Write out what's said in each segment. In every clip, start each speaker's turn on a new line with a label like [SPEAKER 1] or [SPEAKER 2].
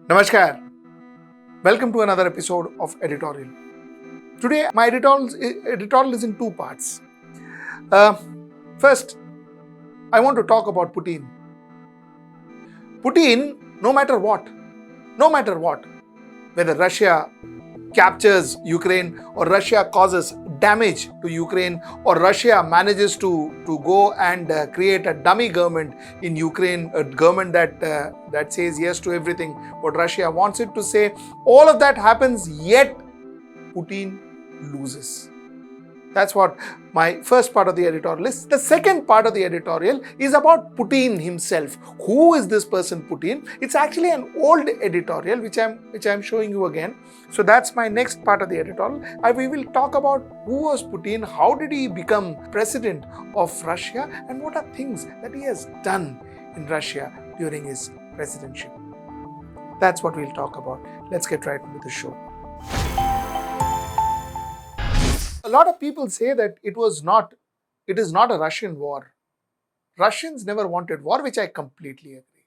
[SPEAKER 1] Namaskar. Welcome to another episode of Editorial. Today, my editorial is in two parts. First, I want to talk about Putin. Putin, no matter what, whether Russia captures Ukraine or Russia causes damage to Ukraine or Russia manages to go and create a dummy government in Ukraine, a government that says yes to everything what Russia wants it to say, all of that happens, yet Putin loses. That's what my first part of the editorial is. The second part of the editorial is about Putin himself. Who is this person Putin? It's actually an old editorial which I'm showing you again. So that's my next part of the editorial. We will talk about who was Putin, how did he become president of Russia, and what are things that he has done in Russia during his presidency. That's what we'll talk about. Let's get right into the show. A lot of people say that it is not a Russian war. Russians never wanted war, which I completely agree.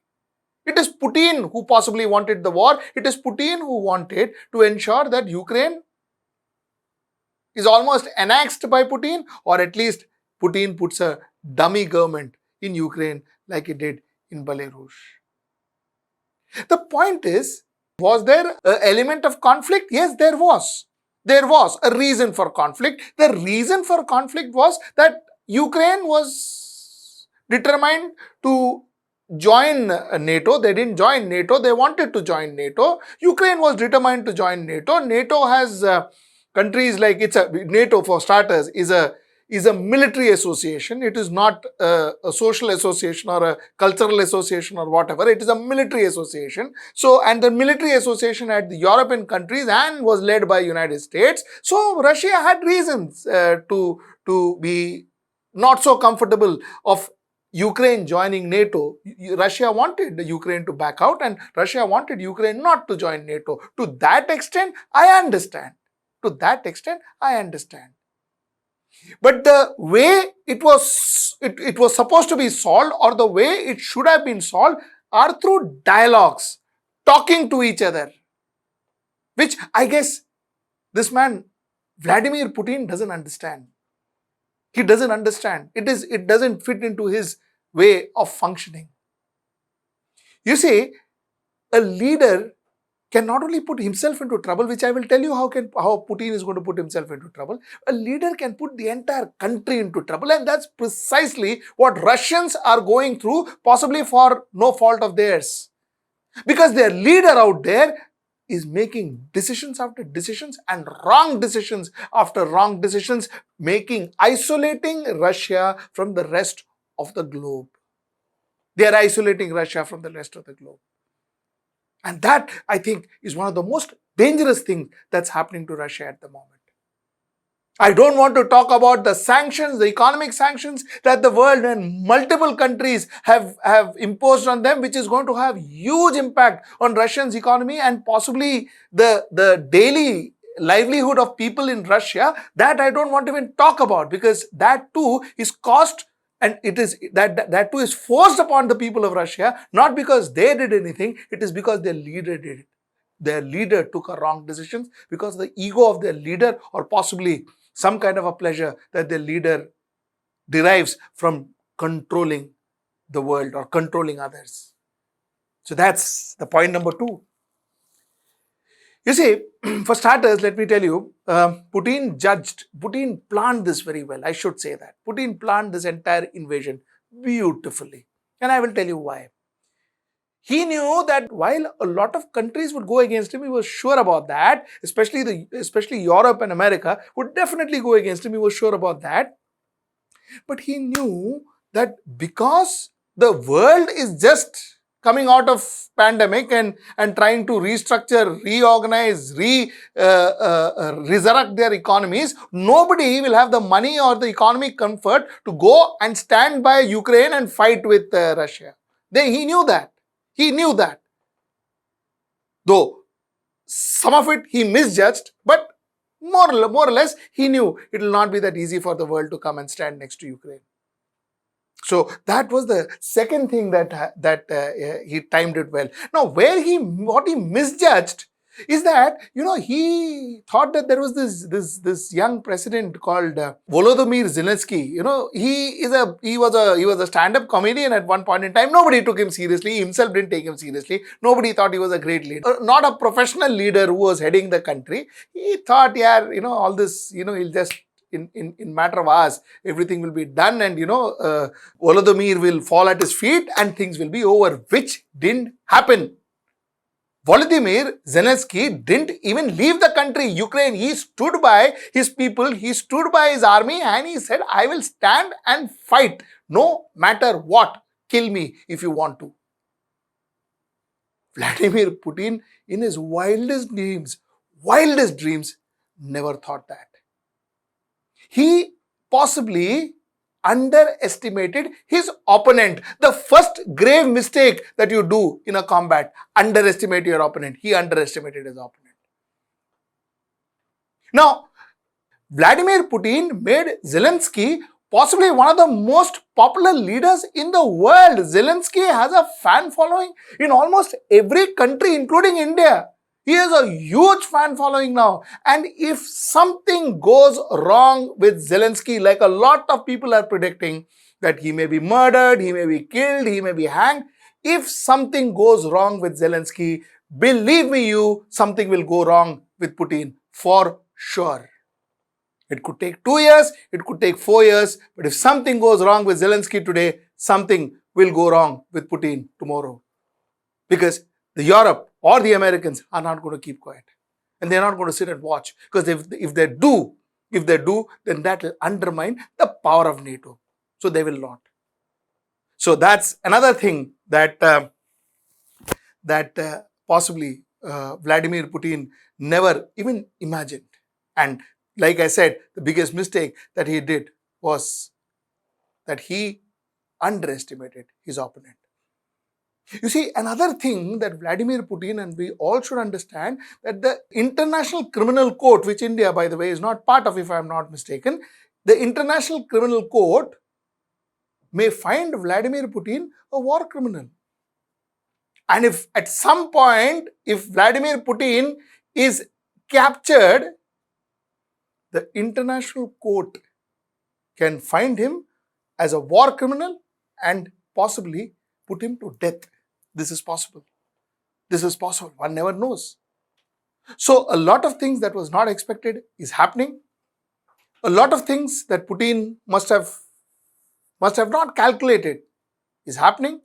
[SPEAKER 1] It is Putin who possibly wanted the war. It is Putin who wanted to ensure that Ukraine is almost annexed by Putin, or at least Putin puts a dummy government in Ukraine like he did in Belarus. The point is, was there an element of conflict? Yes, there was. There was a reason for conflict. The reason for conflict was that Ukraine was determined to join NATO. They didn't join NATO. They wanted to join NATO. Ukraine was determined to join NATO. NATO has countries like NATO, for starters, is a military association. It is not a social association or a cultural association or whatever. It is a military association. So, and the military association had the European countries and was led by United States. So, Russia had reasons to be not so comfortable of Ukraine joining NATO. Russia wanted Ukraine to back out, and Russia wanted Ukraine not to join NATO. To that extent, I understand. But the way it was supposed to be solved, or the way it should have been solved, are through dialogues, talking to each other, which I guess this man Vladimir Putin doesn't understand. He doesn't understand. It doesn't fit into his way of functioning. You see, a leader can not only put himself into trouble, which I will tell you how Putin is going to put himself into trouble. A leader can put the entire country into trouble, and that's precisely what Russians are going through, possibly for no fault of theirs. Because their leader out there is making decisions after decisions and wrong decisions after wrong decisions, isolating Russia from the rest of the globe. They are isolating Russia from the rest of the globe. And that, I think, is one of the most dangerous things that's happening to Russia at the moment. I don't want to talk about the sanctions, the economic sanctions that the world and multiple countries have imposed on them, which is going to have huge impact on Russia's economy and possibly the daily livelihood of people in Russia. That I don't want to even talk about, because that too is cost. And it is that too is forced upon the people of Russia, not because they did anything, it is because their leader did it. Their leader took a wrong decision because of the ego of their leader, or possibly some kind of a pleasure that their leader derives from controlling the world or controlling others. So that's the point number two. You see, for starters, let me tell you, Putin planned this very well. I should say that. Putin planned this entire invasion beautifully. And I will tell you why. He knew that while a lot of countries would go against him, he was sure about that, especially Europe and America would definitely go against him. He was sure about that. But he knew that because the world is just coming out of pandemic and trying to restructure, reorganize, resurrect their economies, nobody will have the money or the economic comfort to go and stand by Ukraine and fight with Russia. He knew that. Though some of it he misjudged, but more or less he knew it will not be that easy for the world to come and stand next to Ukraine. So that was the second thing that he timed it well. Now, what he misjudged is that he thought that there was this young president called Volodymyr Zelensky. He was a stand-up comedian at one point in time. Nobody took him seriously. He himself didn't take him seriously. Nobody thought he was a great leader, not a professional leader who was heading the country. He thought, yeah, all this, he'll just in matter of hours everything will be done, and Volodymyr will fall at his feet and things will be over, which didn't happen. Volodymyr Zelensky didn't even leave the country, Ukraine. He stood by his people, he stood by his army, and he said, I will stand and fight no matter what. Kill me if you want to. Vladimir Putin, in his wildest dreams, never thought that. He possibly underestimated his opponent. The first grave mistake that you do in a combat, underestimate your opponent. He underestimated his opponent. Now, Vladimir Putin made Zelensky possibly one of the most popular leaders in the world. Zelensky has a fan following in almost every country, including India. He has a huge fan following now. And if something goes wrong with Zelensky, like a lot of people are predicting, that he may be murdered, he may be killed, he may be hanged. If something goes wrong with Zelensky, believe me something will go wrong with Putin for sure. It could take 2 years, it could take 4 years, but if something goes wrong with Zelensky today, something will go wrong with Putin tomorrow. Because the Europe or the Americans are not going to keep quiet. And they're not going to sit and watch. Because if they do, then that will undermine the power of NATO. So they will not. So that's another thing that possibly Vladimir Putin never even imagined. And like I said, the biggest mistake that he did was that he underestimated his opponent. You see, another thing that Vladimir Putin, and we all should understand, that the International Criminal Court, which India, by the way, is not part of, if I am not mistaken, the International Criminal Court may find Vladimir Putin a war criminal. And if at some point, if Vladimir Putin is captured, the International Court can find him as a war criminal and possibly put him to death. This is possible. This is possible. One never knows. So a lot of things that was not expected is happening. A lot of things that Putin must have not calculated is happening.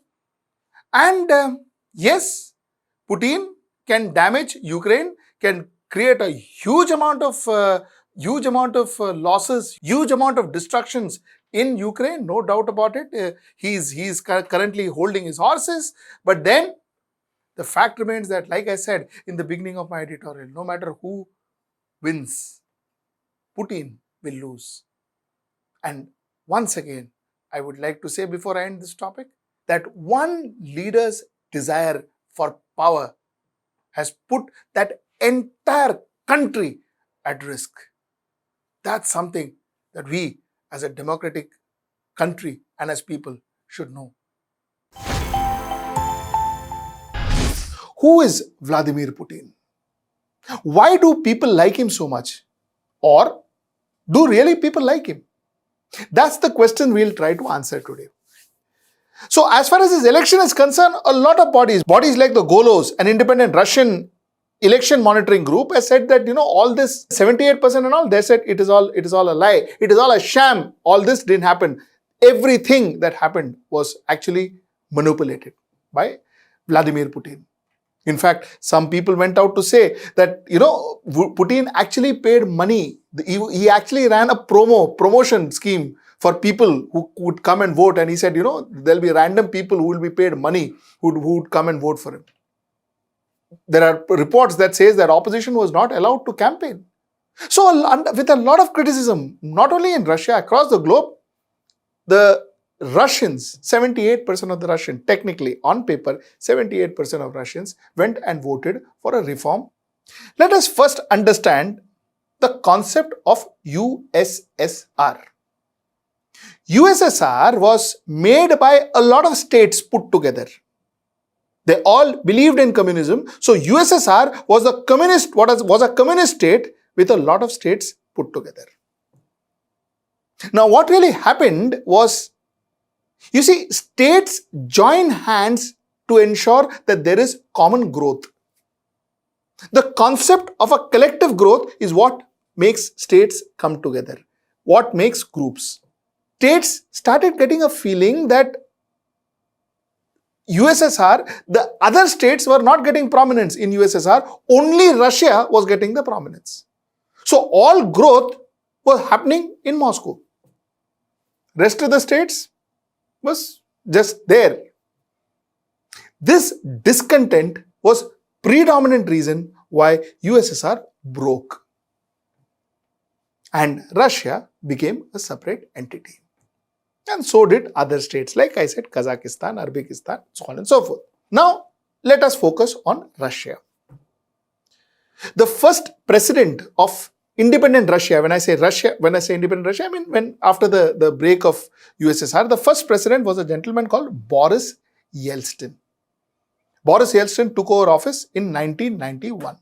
[SPEAKER 1] And yes, Putin can damage Ukraine, can create a huge amount of losses, huge amount of destructions in Ukraine, no doubt about it. He's currently holding his horses. But then the fact remains that, like I said in the beginning of my editorial, no matter who wins, Putin will lose. And once again, I would like to say before I end this topic, that one leader's desire for power has put that entire country at risk. That's something that we as a democratic country and as people should know. Who is Vladimir Putin? Why do people like him so much? Or do really people like him? That's the question we'll try to answer today. So as far as this election is concerned, a lot of bodies like the Golos, an independent Russian election monitoring group, has said that, all this 78% and all, they said it is all a lie. It is all a sham. All this didn't happen. Everything that happened was actually manipulated by Vladimir Putin. In fact, some people went out to say that, Putin actually paid money. He actually ran a promotion scheme for people who would come and vote. And he said, there'll be random people who will be paid money who would come and vote for him. There are reports that says that opposition was not allowed to campaign. So with a lot of criticism, not only in Russia, across the globe, the Russians, 78% of the Russians, technically on paper, 78% of Russians went and voted for a reform. Let us first understand the concept of USSR. USSR was made by a lot of states put together. They all believed in communism. So USSR was a communist state with a lot of states put together. Now what really happened was, you see, states join hands to ensure that there is common growth. The concept of a collective growth is what makes states come together, what makes groups. States started getting a feeling that USSR, the other states were not getting prominence in USSR, only Russia was getting the prominence. So all growth was happening in Moscow. Rest of the states was just there. This discontent was predominant reason why USSR broke and Russia became a separate entity. And so did other states, like I said, Kazakhstan, Uzbekistan, so on and so forth. Now, let us focus on Russia. The first president of independent Russia, when I say independent Russia, I mean when after the break of USSR, the first president was a gentleman called Boris Yeltsin. Boris Yeltsin took over office in 1991.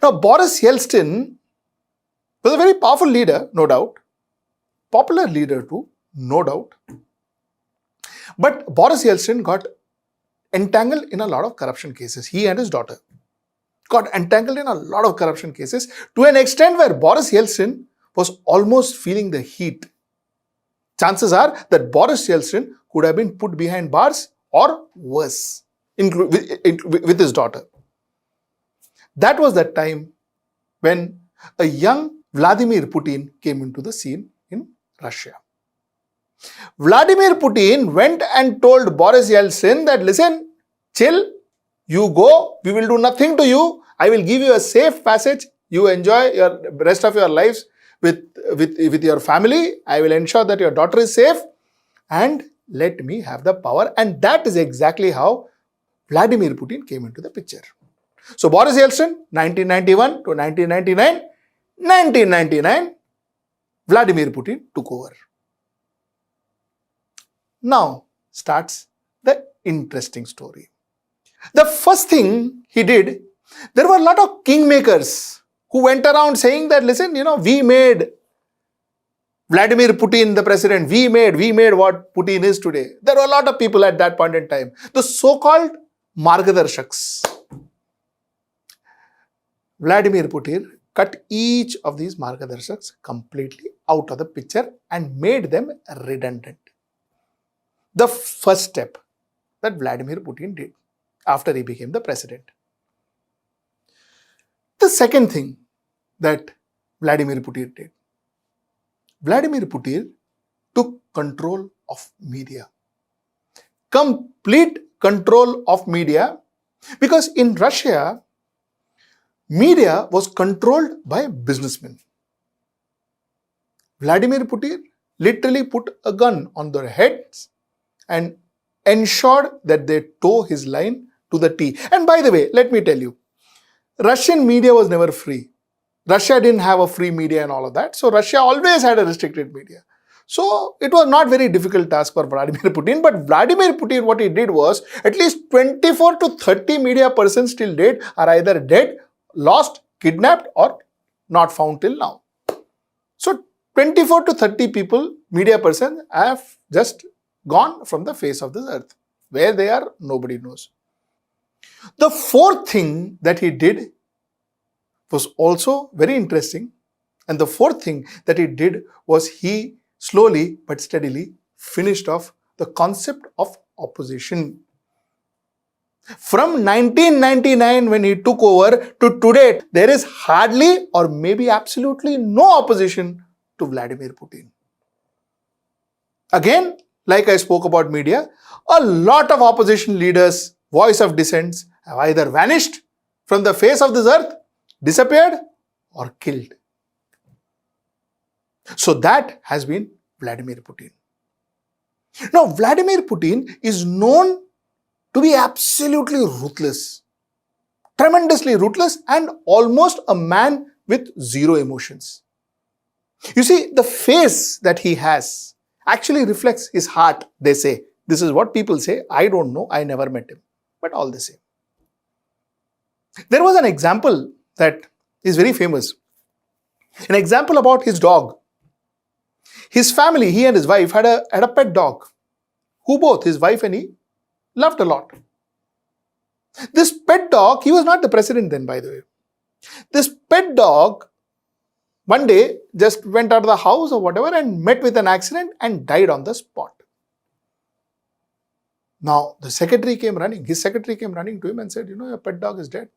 [SPEAKER 1] Now, Boris Yeltsin was a very powerful leader, no doubt. Popular leader too, no doubt. But Boris Yeltsin got entangled in a lot of corruption cases. He and his daughter got entangled in a lot of corruption cases to an extent where Boris Yeltsin was almost feeling the heat. Chances are that Boris Yeltsin could have been put behind bars or worse, with his daughter. That was the time when a young Vladimir Putin came into the scene in Russia. Vladimir Putin went and told Boris Yeltsin that, listen, chill, you go, we will do nothing to you, I will give you a safe passage, you enjoy your rest of your lives with your family, I will ensure that your daughter is safe and let me have the power. And that is exactly how Vladimir Putin came into the picture. So Boris Yeltsin, 1991 to 1999, 1999, Vladimir Putin took over. Now starts the interesting story. The first thing he did, there were a lot of kingmakers who went around saying that, listen, we made Vladimir Putin the president, we made what Putin is today. There were a lot of people at that point in time. The so-called Margadarshaks. Vladimir Putin cut each of these Margadarshaks completely out of the picture and made them redundant. The first step that Vladimir Putin did after he became the president. The second thing that Vladimir Putin did, Vladimir Putin took control of media. Complete control of media, because in Russia, media was controlled by businessmen. Vladimir Putin literally put a gun on their heads and ensured that they toe his line to the T. And by the way, let me tell you, Russian media was never free. Russia didn't have a free media and all of that. So Russia always had a restricted media. So it was not very difficult task for Vladimir Putin. But Vladimir Putin, what he did was, at least 24 to 30 media persons till date are either dead, lost, kidnapped or not found till now. So 24 to 30 people, media persons, have just gone from the face of this earth. Where they are, nobody knows. The fourth thing that he did was also very interesting. And the fourth thing that he did was he slowly but steadily finished off the concept of opposition. From 1999 when he took over to today, there is hardly or maybe absolutely no opposition to Vladimir Putin. Again, like I spoke about media, a lot of opposition leaders, voice of dissents, have either vanished from the face of this earth, disappeared or killed. So that has been Vladimir Putin. Now, Vladimir Putin is known to be absolutely ruthless, tremendously ruthless, and almost a man with zero emotions. You see, the face that he has actually reflects his heart, they say. This is what people say. I don't know. I never met him. But all the same. There was an example that is very famous. An example about his dog. His family, he and his wife, had a pet dog, who both, his wife and he, loved a lot. This pet dog, he was not the president then, by the way. This pet dog, one day, just went out of the house or whatever and met with an accident and died on the spot. Now, his secretary came running to him and said, your pet dog is dead.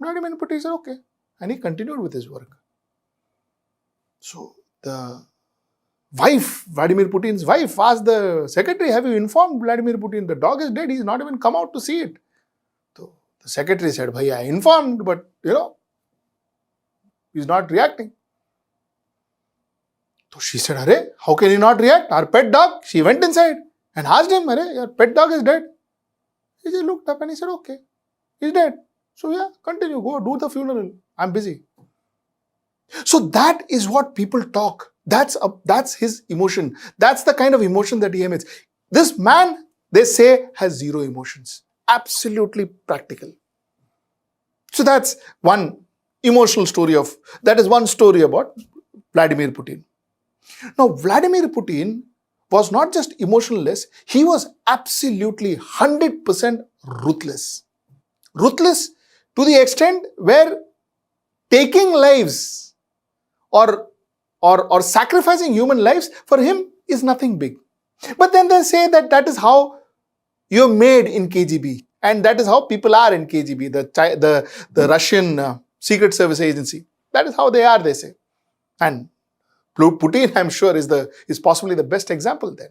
[SPEAKER 1] Vladimir Putin said, okay. And he continued with his work. So, the wife, Vladimir Putin's wife, asked the secretary, have you informed Vladimir Putin? The dog is dead. He's not even come out to see it. So, the secretary said, Bhaiya, I informed, but, he's not reacting. So, she said, Arey, how can he not react? Our pet dog. She went inside and asked him, Arey, your pet dog is dead. He just looked up and he said, okay, he's dead. So, yeah, continue, go do the funeral. I'm busy. So that is what people talk. That's his emotion. That's the kind of emotion that he emits. This man, they say, has zero emotions. Absolutely practical. So that's one emotional story that is one story about Vladimir Putin. Now, Vladimir Putin was not just emotionless, he was absolutely 100% ruthless. Ruthless to the extent where taking lives or sacrificing human lives for him is nothing big. But then they say that is how you're made in KGB, and that is how people are in KGB, the Russian Secret Service Agency. That is how they are, they say. And Putin, I'm sure, is possibly the best example then.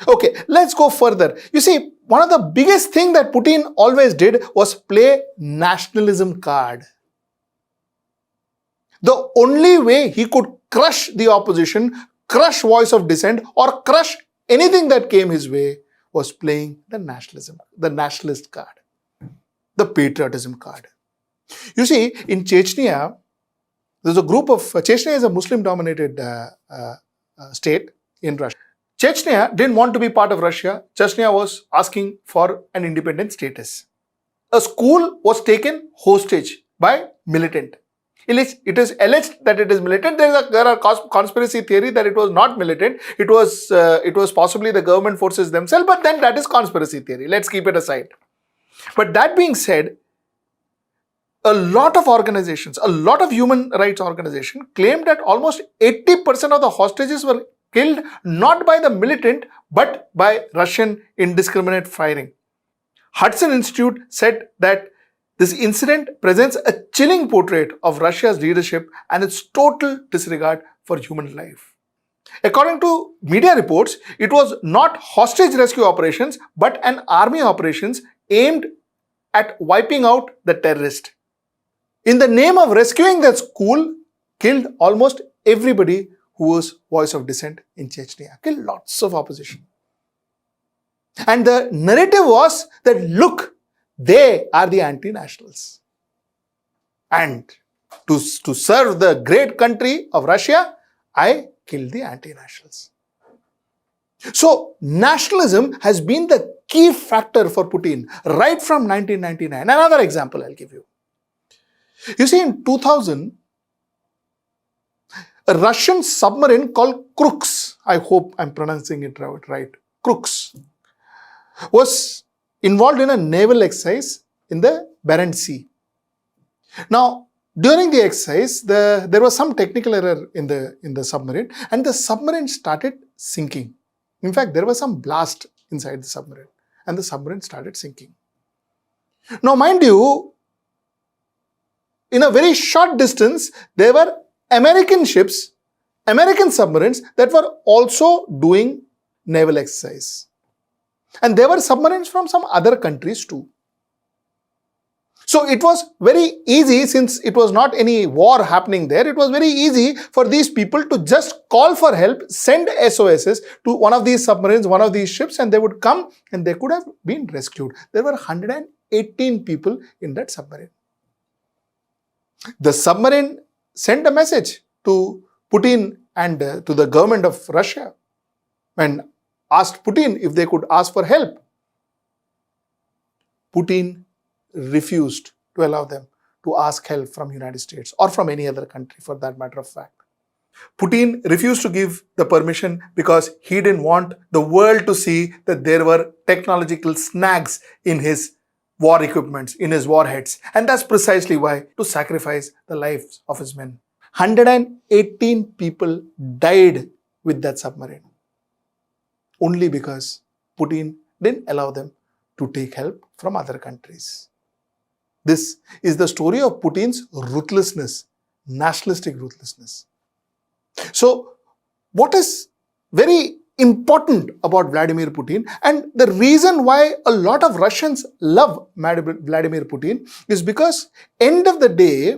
[SPEAKER 1] Okay, let's go further. You see, one of the biggest thing that Putin always did was play nationalism card. The only way he could crush the opposition, crush voice of dissent, or crush anything that came his way was playing the nationalist card, the patriotism card. You see, in Chechnya, there's a group of, Chechnya is a Muslim-dominated state in Russia. Chechnya didn't want to be part of Russia. Chechnya was asking for an independent status. A school was taken hostage by militant. It is alleged that it is militant. There are conspiracy theory that it was not militant. It was possibly the government forces themselves, but then that is conspiracy theory. Let's keep it aside. But that being said, a lot of organizations, a lot of human rights organizations claimed that almost 80% of the hostages were killed not by the militant but by Russian indiscriminate firing. Hudson Institute said that this incident presents a chilling portrait of Russia's leadership and its total disregard for human life. According to media reports, it was not hostage rescue operations but an army operations aimed at wiping out the terrorist. In the name of rescuing that school, killed almost everybody who was voice of dissent in Chechnya. Killed lots of opposition. And the narrative was that, look, they are the anti-nationals. And to serve the great country of Russia, I killed the anti-nationals. So, nationalism has been the key factor for Putin right from 1999. Another example I'll give you. You see, in 2000, a Russian submarine called Crux, I hope I'm pronouncing it right, Crux, was involved in a naval exercise in the Barents Sea. Now, during the exercise, there was some technical error in the submarine, and the submarine started sinking. In fact, there was some blast inside the submarine, and the submarine started sinking. Now, mind you, in a very short distance, there were American ships, American submarines that were also doing naval exercise. And there were submarines from some other countries too. So it was very easy, since it was not any war happening there, it was very easy for these people to just call for help, send SOSs to one of these submarines, one of these ships, and they would come and they could have been rescued. There were 118 people in that submarine. The submarine sent a message to Putin and to the government of Russia and asked Putin if they could ask for help. Putin refused to allow them to ask help from United States or from any other country for that matter of fact. Putin refused to give the permission because he didn't want the world to see that there were technological snags in his war equipments, in his warheads. And that's precisely why, to sacrifice the lives of his men. 118 people died with that submarine. Only because Putin didn't allow them to take help from other countries. This is the story of Putin's ruthlessness, nationalistic ruthlessness. So, what is very important about Vladimir Putin, and the reason why a lot of Russians love Vladimir Putin, is because end of the day,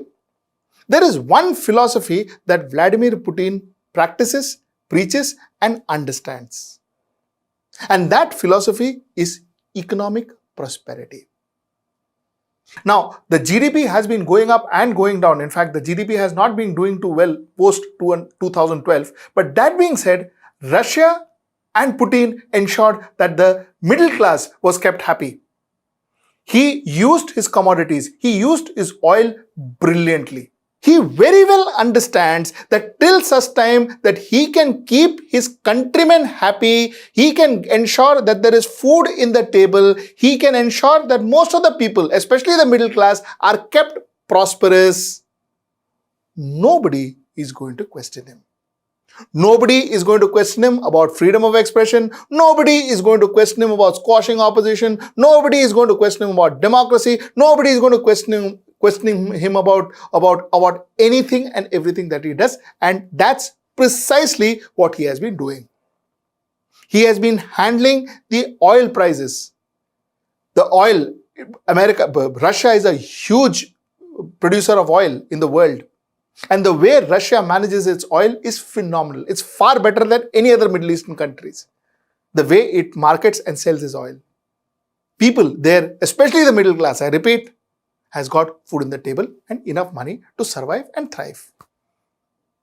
[SPEAKER 1] there is one philosophy that Vladimir Putin practices, preaches and understands. And that philosophy is economic prosperity. Now, the GDP has been going up and going down. In fact, the GDP has not been doing too well post 2012. But that being said, Russia and Putin ensured that the middle class was kept happy. He used his commodities, he used his oil brilliantly. He very well understands that till such time that he can keep his countrymen happy, he can ensure that there is food in the table, he can ensure that most of the people, especially the middle class, are kept prosperous. Nobody is going to question him. Nobody is going to question him about freedom of expression. Nobody is going to question him about squashing opposition. Nobody is going to question him about democracy. Nobody is going to questioning him about anything and everything that he does. And that's precisely what he has been doing. He has been handling the oil prices. The oil, Russia is a huge producer of oil in the world. And the way Russia manages its oil is phenomenal. It's far better than any other Middle Eastern countries. The way it markets and sells its oil. People there, especially the middle class, I repeat, has got food in the table and enough money to survive and thrive.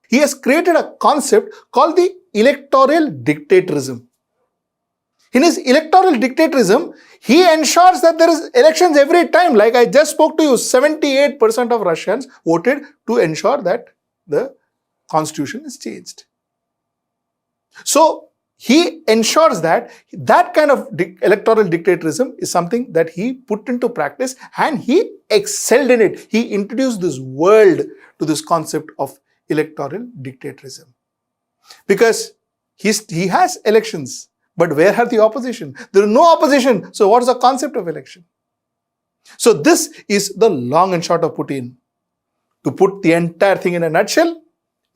[SPEAKER 1] He has created a concept called the electoral dictatorism. In his electoral dictatorism, he ensures that there is elections every time. Like I just spoke to you, 78% of Russians voted to ensure that the constitution is changed. So, he ensures that that kind of electoral dictatorism is something that he put into practice and he excelled in it. He introduced this world to this concept of electoral dictatorism. Because he has elections. But where are the opposition? There is no opposition. So what is the concept of election? So this is the long and short of Putin. To put the entire thing in a nutshell,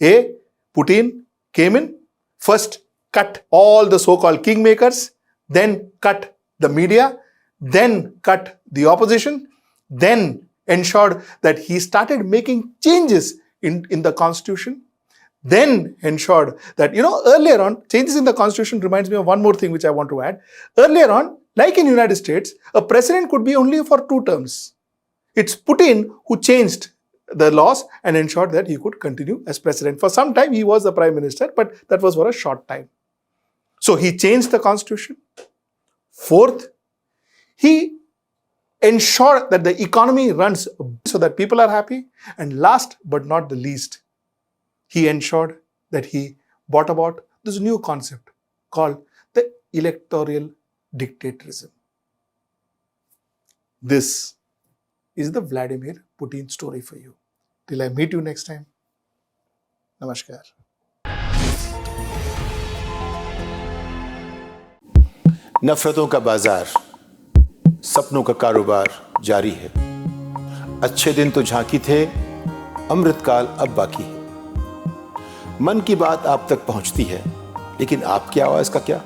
[SPEAKER 1] Putin came in, first cut all the so-called kingmakers, then cut the media, then cut the opposition, then ensured that he started making changes in the constitution, then ensured that, earlier on, changes in the constitution reminds me of one more thing which I want to add. Earlier on, like in United States, a president could be only for 2 terms. It's Putin who changed the laws and ensured that he could continue as president. For some time, he was the prime minister, but that was for a short time. So he changed the constitution. Fourth, he ensured that the economy runs so that people are happy. And last but not the least, he ensured that he brought about this new concept called the electoral dictatorism. This is the Vladimir Putin story for you. Till I meet you next time. Namaskar.
[SPEAKER 2] नफरतों का बाजार, सपनों का कारोबार जारी है। अच्छे दिन तो झांकी थे, अमृतकाल अब बाकी है। मन की बात आप तक पहुंचती है, लेकिन आपकी आवाज का क्या?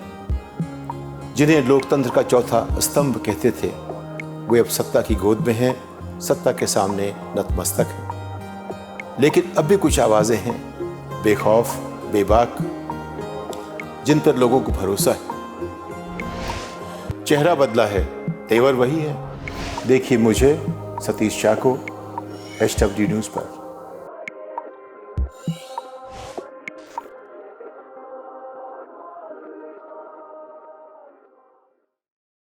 [SPEAKER 2] जिन्हें लोकतंत्र का चौथा स्तंभ कहते थे, वे अब सत्ता की गोद में हैं, सत्ता के सामने नतमस्तक हैं। लेकिन अब भी कुछ आवाजें हैं, बेखौफ, बेबाक, जिन पर लोगों को भरोसा है। चेहरा बदला है, तेवर वही है। देखिए मुझे, सतीश शाह को HW न्यूज़ पर।